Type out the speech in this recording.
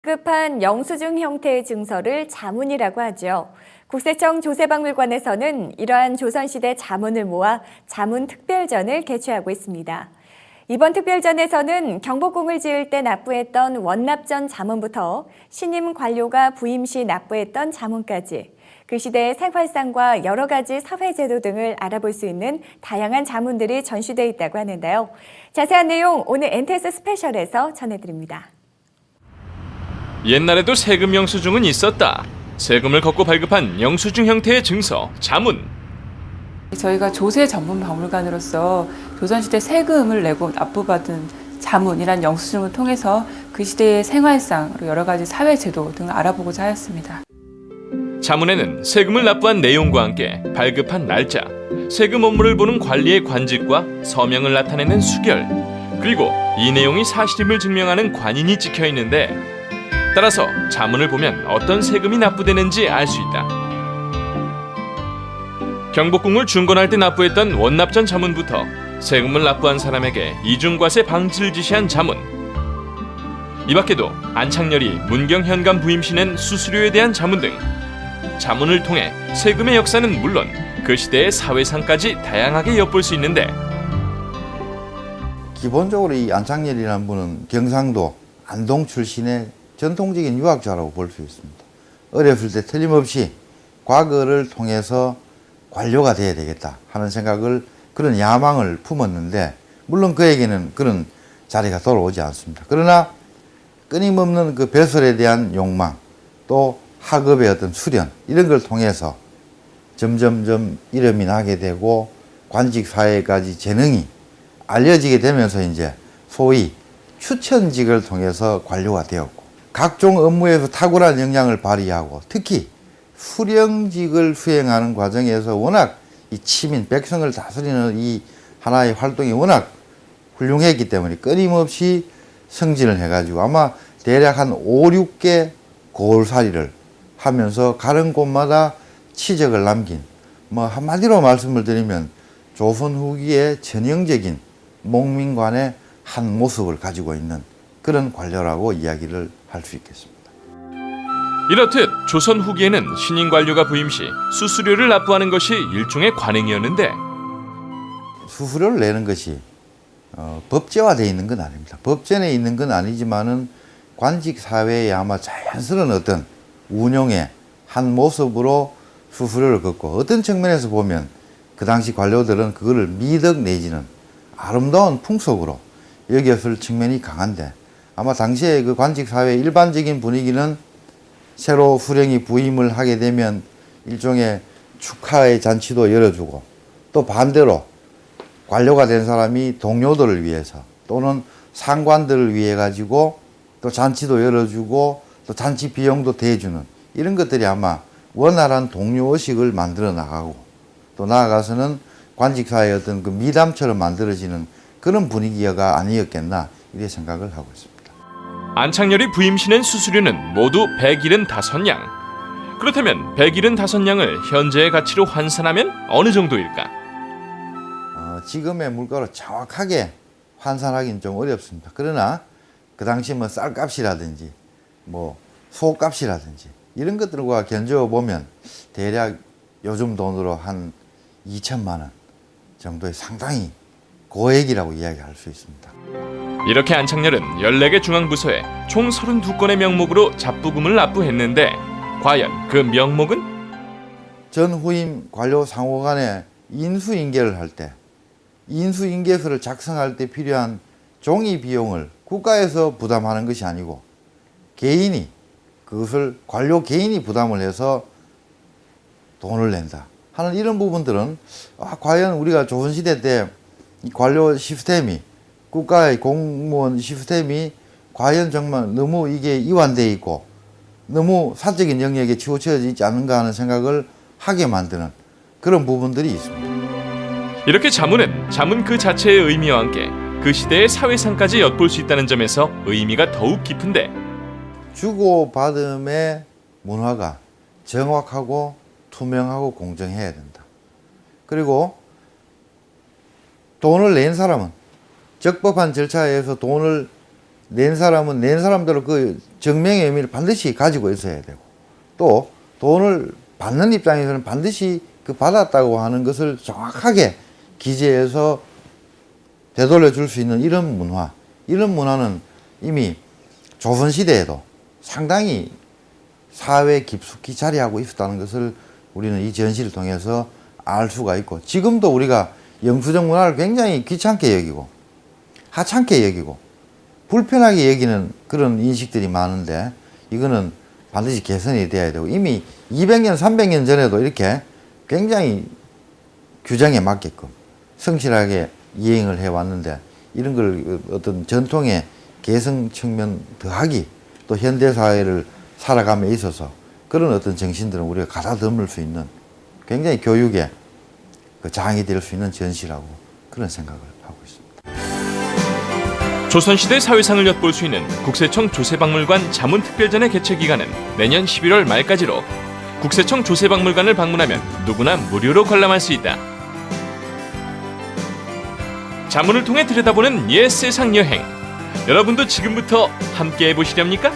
급한 영수증 형태의 증서를 자문이라고 하죠. 국세청 조세박물관에서는 이러한 조선시대 자문을 모아 자문특별전을 개최하고 있습니다. 이번 특별전에서는 경복궁을 지을 때 납부했던 원납전 자문부터 신임 관료가 부임 시 납부했던 자문까지 그 시대의 생활상과 여러 가지 사회제도 등을 알아볼 수 있는 다양한 자문들이 전시되어 있다고 하는데요. 자세한 내용 오늘 NTS 스페셜에서 전해드립니다. 옛날에도 세금 영수증은 있었다. 세금을 걷고 발급한 영수증 형태의 증서, 자문. 저희가 조세 전문 박물관으로서 조선시대 세금을 내고 납부받은 자문이란 영수증을 통해서 그 시대의 생활상, 그리고 여러 가지 사회제도 등을 알아보고자 하였습니다. 자문에는 세금을 납부한 내용과 함께 발급한 날짜, 세금 업무를 보는 관리의 관직과 서명을 나타내는 수결, 그리고 이 내용이 사실임을 증명하는 관인이 찍혀 있는데 따라서 자문을 보면 어떤 세금이 납부되는지 알 수 있다. 경복궁을 준건할 때 납부했던 원납전 자문부터 세금을 납부한 사람에게 이중과세 방지를 지시한 자문, 이 밖에도 안창렬이 문경 현감 부임 시 낸 수수료에 대한 자문 등 자문을 통해 세금의 역사는 물론 그 시대의 사회상까지 다양하게 엿볼 수 있는데, 기본적으로 이 안창렬이라는 분은 경상도 안동 출신의 전통적인 유학자라고 볼 수 있습니다. 어렸을 때 틀림없이 과거를 통해서 관료가 돼야 되겠다 하는 생각을, 그런 야망을 품었는데, 물론 그에게는 그런 자리가 돌아오지 않습니다. 그러나 끊임없는 그 배설에 대한 욕망, 또 학업의 어떤 수련, 이런 걸 통해서 점점점 이름이 나게 되고 관직 사회까지 재능이 알려지게 되면서 이제 소위 추천직을 통해서 관료가 되었고, 각종 업무에서 탁월한 역량을 발휘하고 특히 수령직을 수행하는 과정에서 워낙 이 치민, 백성을 다스리는 이 하나의 활동이 워낙 훌륭했기 때문에 끊임없이 승진을 해가지고 아마 대략 한 5, 6개 고을살이를 하면서 가는 곳마다 치적을 남긴, 뭐 한마디로 말씀을 드리면 조선 후기의 전형적인 목민관의 한 모습을 가지고 있는 그런 관료라고 이야기를 할 수 있겠습니다. 이렇듯 조선 후기에는 신임 관료가 부임 시 수수료를 납부하는 것이 일종의 관행이었는데, 수수료를 내는 것이 법제화되어 있는 건 아닙니다. 법전에 있는 건 아니지만은 관직 사회의 아마 자연스러운 어떤 운용의 한 모습으로 수수료를 걷고, 어떤 측면에서 보면 그 당시 관료들은 그거를 미덕 내지는 아름다운 풍속으로 여겼을 측면이 강한데, 아마 당시에 그 관직 사회의 일반적인 분위기는 새로 수령이 부임을 하게 되면 일종의 축하의 잔치도 열어주고, 또 반대로 관료가 된 사람이 동료들을 위해서 또는 상관들을 위해 가지고 또 잔치도 열어주고 또 잔치 비용도 대주는 이런 것들이 아마 원활한 동료의식을 만들어 나가고, 또 나아가서는 관직사의 어떤 그 미담처럼 만들어지는 그런 분위기가 아니었겠나, 이렇게 생각을 하고 있습니다. 안창렬이 부임 시 낸 수수료는 모두 175냥. 그렇다면 175냥을 현재의 가치로 환산하면 어느 정도일까? 지금의 물가로 정확하게 환산하기는 좀 어렵습니다. 그러나 그 당시 뭐 쌀값이라든지 뭐 소값이라든지 이런 것들과 견주어 보면 대략 요즘 돈으로 한 2천만 원 정도의 상당히 고액이라고 이야기할 수 있습니다. 이렇게 안창렬은 14개 중앙부서에 총 32건의 명목으로 잡부금을 납부했는데, 과연 그 명목은? 전 후임 관료 상호 간에 인수인계를 할 때, 인수인계서를 작성할 때 필요한 종이 비용을 국가에서 부담하는 것이 아니고 개인이, 그것을 관료 개인이 부담을 해서 돈을 낸다 하는 이런 부분들은 과연 우리가 조선시대 때 이 관료 시스템이, 국가의 공무원 시스템이 과연 정말 너무 이게 이완되어 있고 너무 사적인 영역에 치우쳐져 있지 않는가 하는 생각을 하게 만드는 그런 부분들이 있습니다. 이렇게 자문은 자문 그 자체의 의미와 함께 그 시대의 사회상까지 엿볼 수 있다는 점에서 의미가 더욱 깊은데, 주고받음의 문화가 정확하고 투명하고 공정해야 된다. 그리고 돈을 낸 사람은 적법한 절차에 의해서 돈을 낸 사람은 낸 사람대로 그 증명의 의미를 반드시 가지고 있어야 되고, 또 돈을 받는 입장에서는 반드시 그 받았다고 하는 것을 정확하게 기재해서 되돌려 줄 수 있는 이런 문화는 이미 조선시대에도 상당히 사회에 깊숙이 자리하고 있었다는 것을 우리는 이 전시를 통해서 알 수가 있고, 지금도 우리가 영수증 문화를 굉장히 귀찮게 여기고 하찮게 여기고 불편하게 여기는 그런 인식들이 많은데, 이거는 반드시 개선이 돼야 되고, 이미 200년, 300년 전에도 이렇게 굉장히 규정에 맞게끔 성실하게 이행을 해왔는데, 이런 걸 어떤 전통의 개성 측면 더하기, 또 현대사회를 살아감에 있어서 그런 어떤 정신들은 우리가 가다듬을 수 있는 굉장히 교육의 그 장이 될 수 있는 전시라고 그런 생각을 하고 있습니다. 조선시대 사회상을 엿볼 수 있는 국세청 조세박물관 자문특별전의 개최 기간은 내년 11월 말까지로 국세청 조세박물관을 방문하면 누구나 무료로 관람할 수 있다. 자문을 통해 들여다보는 옛 세상 여행. 여러분도 지금부터 함께 해보시렵니까?